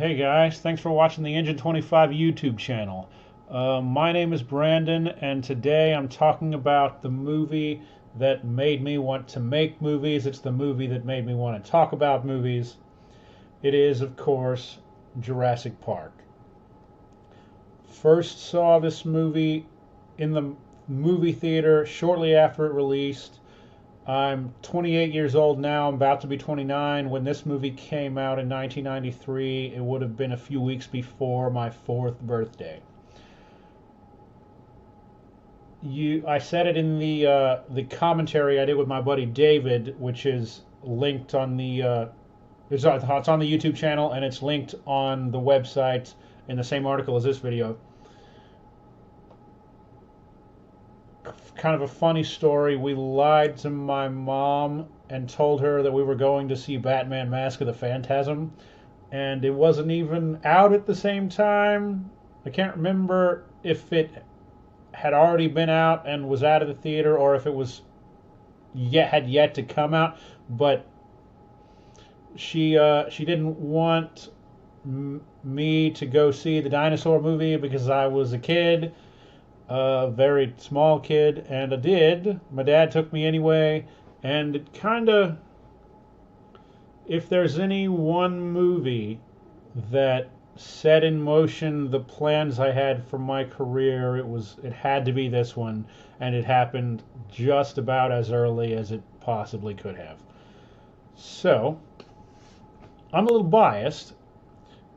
Hey guys, thanks for watching the Engine 25 YouTube channel. My name is Brandon, and today I'm talking about the movie that made me want to make movies. It's the movie that made me want to talk about movies. It is, of course, Jurassic Park. First saw this movie in the movie theater shortly after it released. I'm 28 years old now. I'm about to be 29. When this movie came out in 1993, it would have been a few weeks before my 4th birthday. I said it in the commentary I did with my buddy David, which is linked on it's on the YouTube channel, and it's linked on the website in the same article as this video. Kind of a funny story. We lied to my mom and told her that we were going to see Batman Mask of the Phantasm, and it wasn't even out at the same time. I can't remember if it had already been out and was out of the theater, or if it was had yet to come out. But she didn't want me to go see the dinosaur movie because I was a kid, a very small kid, and I did. My dad took me anyway, and it kind of, if there's any one movie that set in motion the plans I had for my career, it had to be this one, and it happened just about as early as it possibly could have. So, I'm a little biased,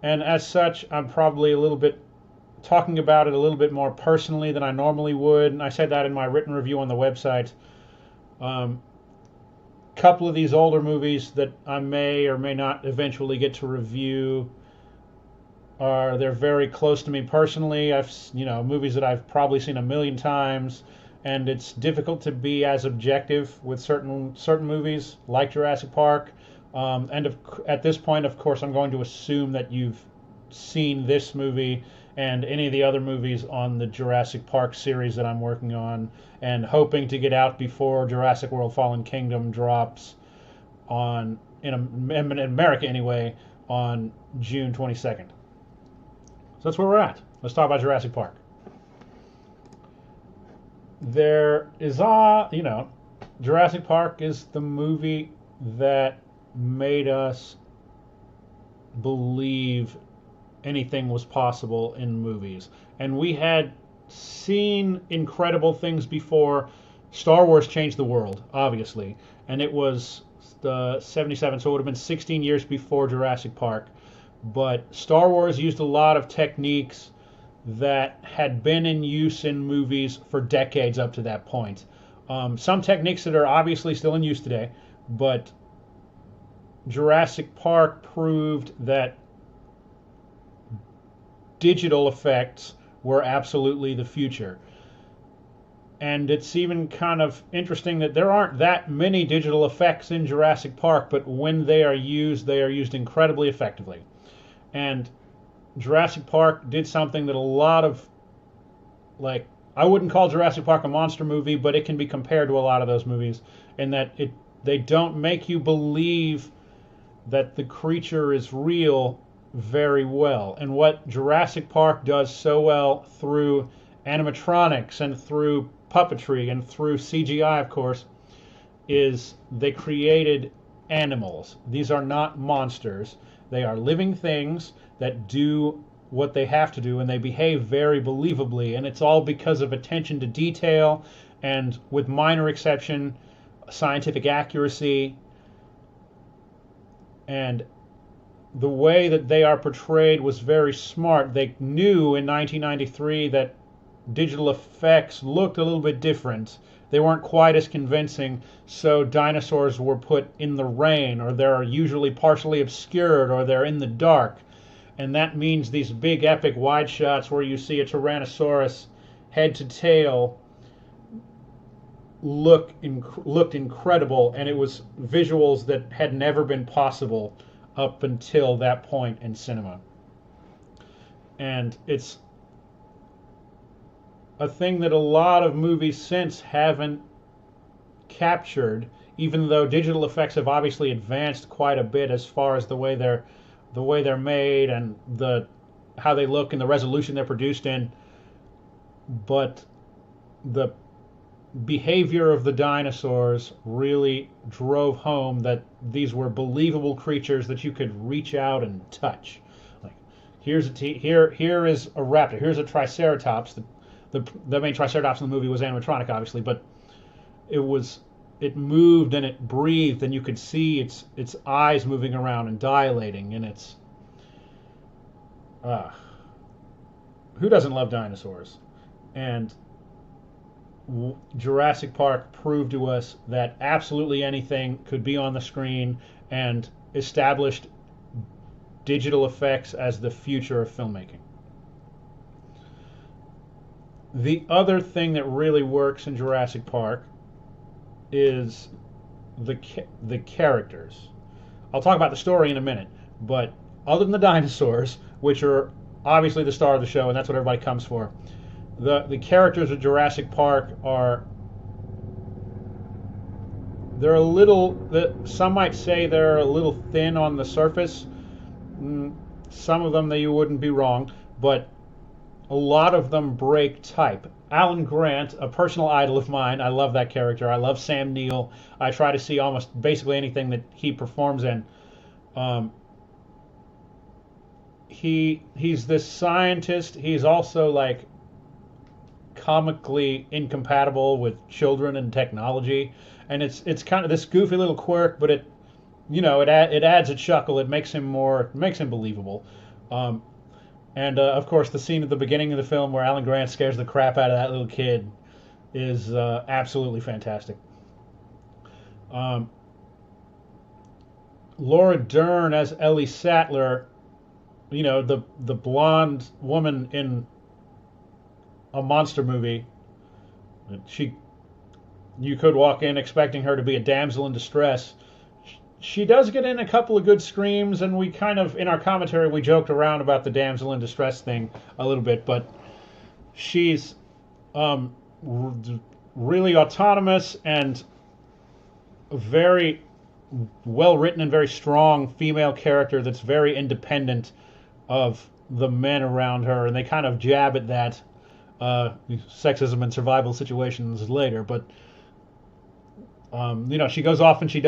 and as such, I'm probably a little bit talking about it a little bit more personally than I normally would, and I said that in my written review on the website. Couple of these older movies that I may or may not eventually get to review they're very close to me personally. Movies that I've probably seen a million times, and it's difficult to be as objective with certain movies like Jurassic Park. At this point, of course, I'm going to assume that you've seen this movie and any of the other movies on the Jurassic Park series that I'm working on, and hoping to get out before Jurassic World Fallen Kingdom drops in America anyway, on June 22nd. So that's where we're at. Let's talk about Jurassic Park. Jurassic Park is the movie that made us believe anything was possible in movies. And we had seen incredible things before. Star Wars changed the world, obviously, and it was the 77, so it would have been 16 years before Jurassic Park. But Star Wars used a lot of techniques that had been in use in movies for decades up to that point. Some techniques that are obviously still in use today, but Jurassic Park proved that digital effects were absolutely the future. And it's even kind of interesting that there aren't that many digital effects in Jurassic Park, but when they are used incredibly effectively. And Jurassic Park did something that a lot of, I wouldn't call Jurassic Park a monster movie, but it can be compared to a lot of those movies in that they don't make you believe that the creature is real very well. And what Jurassic Park does so well through animatronics and through puppetry and through CGI, of course, is they created animals. These are not monsters. They are living things that do what they have to do, and they behave very believably. And it's all because of attention to detail and, with minor exception, scientific accuracy. And the way that they are portrayed was very smart. They knew in 1993 that digital effects looked a little bit different. They weren't quite as convincing, so dinosaurs were put in the rain, or they're usually partially obscured, or they're in the dark. And that means these big epic wide shots where you see a Tyrannosaurus head to tail looked incredible, and it was visuals that had never been possible up until that point in cinema. And it's a thing that a lot of movies since haven't captured, even though digital effects have obviously advanced quite a bit as far as the way they're the way they're made and the how they look and the resolution they're produced in, but the behavior of the dinosaurs really drove home that these were believable creatures that you could reach out and touch. Like, here is a raptor. Here's a triceratops. The main triceratops in the movie was animatronic, obviously, but it moved and it breathed, and you could see its eyes moving around and dilating, and it's who doesn't love dinosaurs? And Jurassic Park proved to us that absolutely anything could be on the screen, and established digital effects as the future of filmmaking. The other thing that really works in Jurassic Park is the characters. I'll talk about the story in a minute, but other than the dinosaurs, which are obviously the star of the show, and that's what everybody comes for, the characters of Jurassic Park they're a little, some might say they're a little thin on the surface. Some of them, you wouldn't be wrong, but a lot of them break type. Alan Grant, a personal idol of mine. I love that character. I love Sam Neill. I try to see almost basically anything that he performs in. He's this scientist. He's also like comically incompatible with children and technology, and it's kind of this goofy little quirk, but it adds a chuckle. It makes him believable. And of course, the scene at the beginning of the film where Alan Grant scares the crap out of that little kid is absolutely fantastic. Laura Dern as Ellie Sattler, the blonde woman in a monster movie. You could walk in expecting her to be a damsel in distress. She does get in a couple of good screams, and we kind of, in our commentary, we joked around about the damsel in distress thing a little bit, but she's really autonomous and very well written and very strong female character that's very independent of the men around her, and they kind of jab at that sexism and survival situations later, but she goes off and she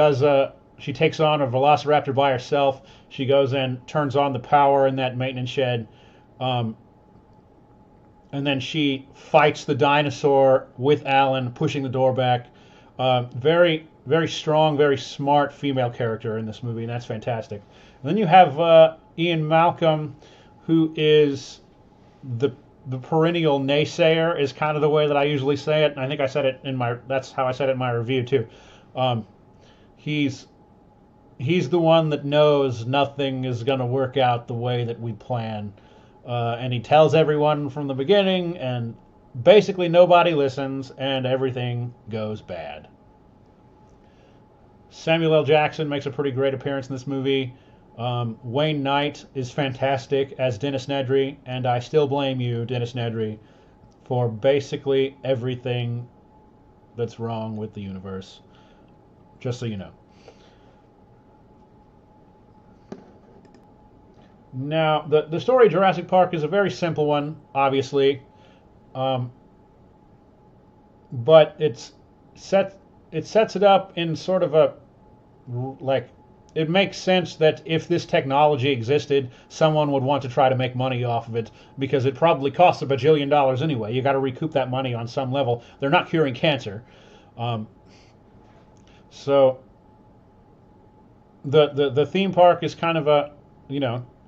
takes on a velociraptor by herself. She goes and turns on the power in that maintenance shed. And then she fights the dinosaur with Alan, pushing the door back. Very, very strong, very smart female character in this movie, and that's fantastic. And then you have Ian Malcolm, who is the perennial naysayer, is kind of the way that I usually say it. And I think I said it that's how I said it in my review too. He's the one that knows nothing is going to work out the way that we plan. And he tells everyone from the beginning, and basically nobody listens, and everything goes bad. Samuel L. Jackson makes a pretty great appearance in this movie. Wayne Knight is fantastic as Dennis Nedry, and I still blame you, Dennis Nedry, for basically everything that's wrong with the universe. Just so you know. Now, the story of Jurassic Park is a very simple one, obviously, but it sets it up in sort of it makes sense that if this technology existed, someone would want to try to make money off of it, because it probably costs $1 bajillion anyway. You got to recoup that money on some level. They're not curing cancer, so the theme park is kind of a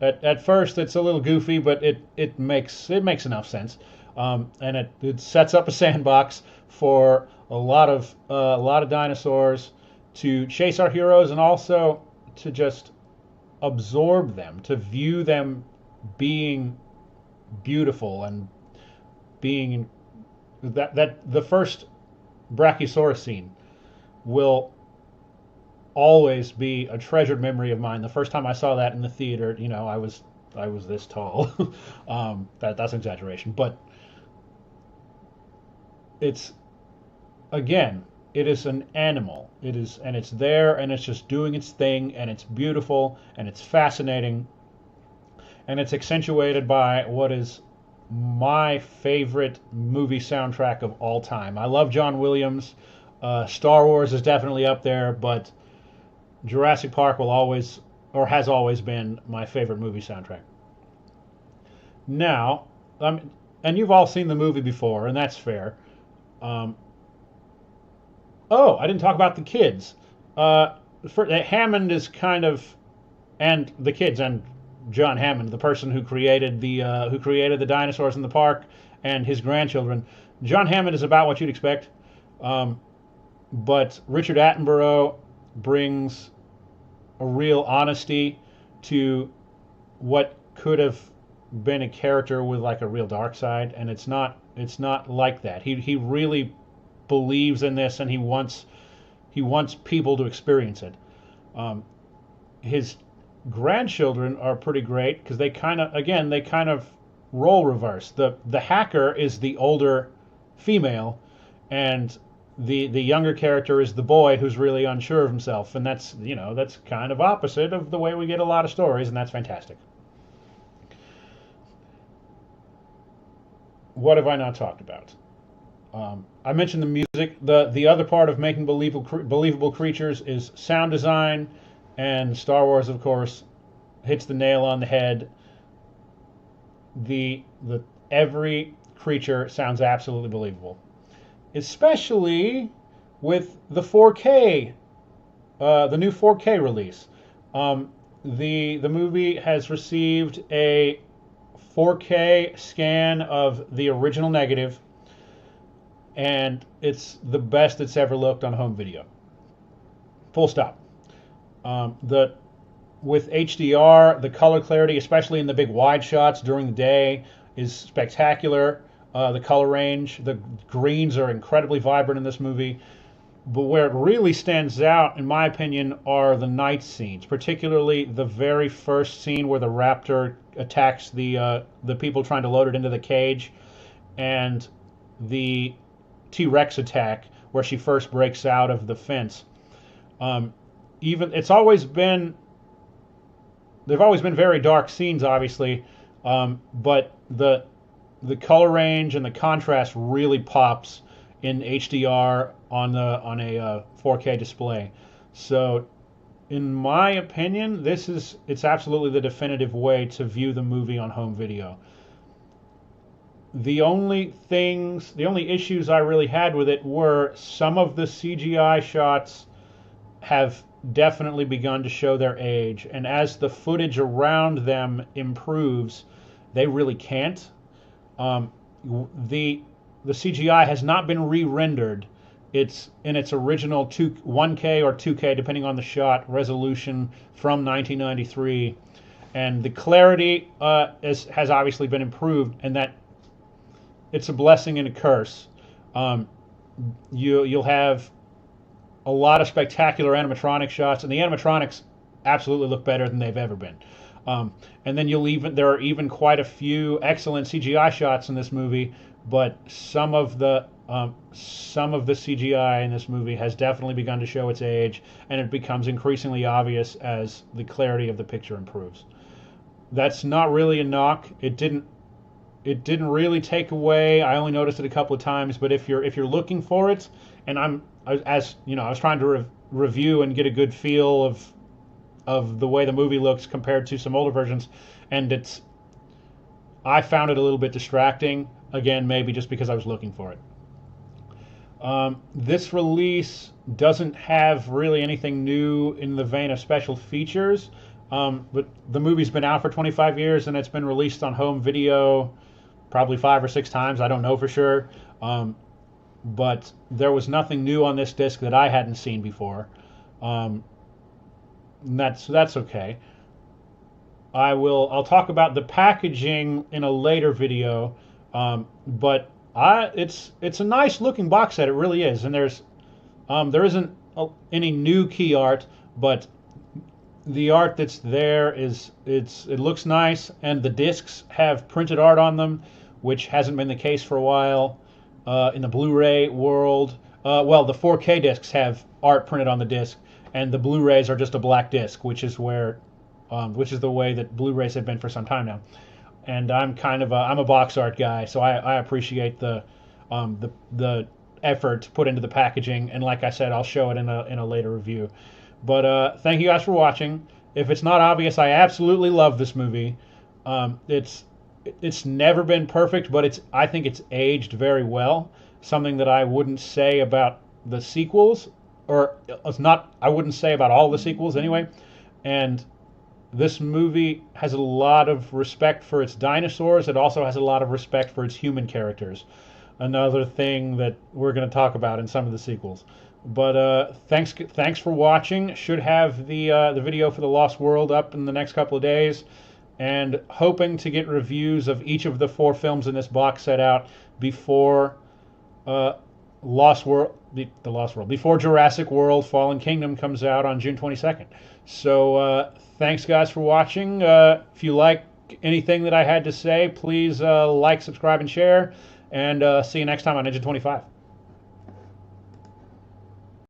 At first, it's a little goofy, but it makes enough sense, and it sets up a sandbox for a lot of dinosaurs to chase our heroes, and also to just absorb them, to view them being beautiful and being that the first Brachiosaurus scene will always be a treasured memory of mine. The first time I saw that in the theater, I was this tall. That's an exaggeration, but it's, again, it is an animal. It is, and it's there, and it's just doing its thing, and it's beautiful, and it's fascinating, and it's accentuated by what is my favorite movie soundtrack of all time. I love John Williams. Star Wars is definitely up there, but Jurassic Park will always, or has always been, my favorite movie soundtrack. Now, and you've all seen the movie before, and that's fair. Um, oh, I didn't talk about the kids. Hammond is kind of, and the kids, and John Hammond, the person who created the dinosaurs in the park, and his grandchildren. John Hammond is about what you'd expect, but Richard Attenborough brings a real honesty to what could have been a character with like a real dark side, and it's not like that. He really believes in this, and he wants people to experience it. His grandchildren are pretty great because they kind of role reverse. The hacker is the older female, and the younger character is the boy who's really unsure of himself, and that's kind of opposite of the way we get a lot of stories, and that's fantastic. What have I not talked about? I mentioned the music. The other part of making believable creatures is sound design, and Star Wars, of course, hits the nail on the head. The every creature sounds absolutely believable, especially with the 4K, the new 4K release. The movie has received a 4K scan of the original negative, and it's the best it's ever looked on home video. Full stop. With HDR, the color clarity, especially in the big wide shots during the day, is spectacular. The color range, the greens are incredibly vibrant in this movie. But where it really stands out, in my opinion, are the night scenes, particularly the very first scene where the raptor attacks the people trying to load it into the cage, and the T-Rex attack where she first breaks out of the fence. They've always been very dark scenes, obviously, but the color range and the contrast really pops in HDR on a 4K display. So, in my opinion, it's absolutely the definitive way to view the movie on home video. The only issues I really had with it were some of the CGI shots have definitely begun to show their age, and as the footage around them improves, they really can't. The CGI has not been re-rendered. It's in its original 1K or 2K, depending on the shot, resolution from 1993, and the clarity has obviously been improved, and that it's a blessing and a curse. You'll have a lot of spectacular animatronic shots, and the animatronics absolutely look better than they've ever been. And then there are even quite a few excellent CGI shots in this movie, but some of the CGI in this movie has definitely begun to show its age, and it becomes increasingly obvious as the clarity of the picture improves. That's not really a knock. It didn't really take away. I only noticed it a couple of times, but if you're looking for it, and I was trying to review and get a good feel of the way the movie looks compared to some older versions, and I found it a little bit distracting. Again, maybe just because I was looking for it. This release doesn't have really anything new in the vein of special features, but the movie's been out for 25 years, and it's been released on home video probably 5 or 6 times. I don't know for sure. But there was nothing new on this disc that I hadn't seen before. That's okay. I'll talk about the packaging in a later video, but it's a nice looking box set. It really is, and there isn't any new key art, but the art that's there it looks nice, and the discs have printed art on them, which hasn't been the case for a while. In the Blu-ray world, the 4K discs have art printed on the disc, and the Blu-rays are just a black disc, which is where which is the way that Blu-rays have been for some time now. And I'm a box art guy, so I appreciate the effort put into the packaging. And like I said, I'll show it in a later review. But thank you guys for watching. If it's not obvious, I absolutely love this movie. It's never been perfect, but I think it's aged very well. Something that I wouldn't say about the sequels, or it's not. I wouldn't say about all the sequels anyway. And this movie has a lot of respect for its dinosaurs. It also has a lot of respect for its human characters. Another thing that we're going to talk about in some of the sequels. But thanks for watching. Should have the video for The Lost World up in the next couple of days, and hoping to get reviews of each of the 4 films in this box set out before Lost World, the Lost World, before Jurassic World: Fallen Kingdom comes out on June 22nd. So thanks guys for watching. If you like anything that I had to say, please like, subscribe, and share. And see you next time on Ninja 25.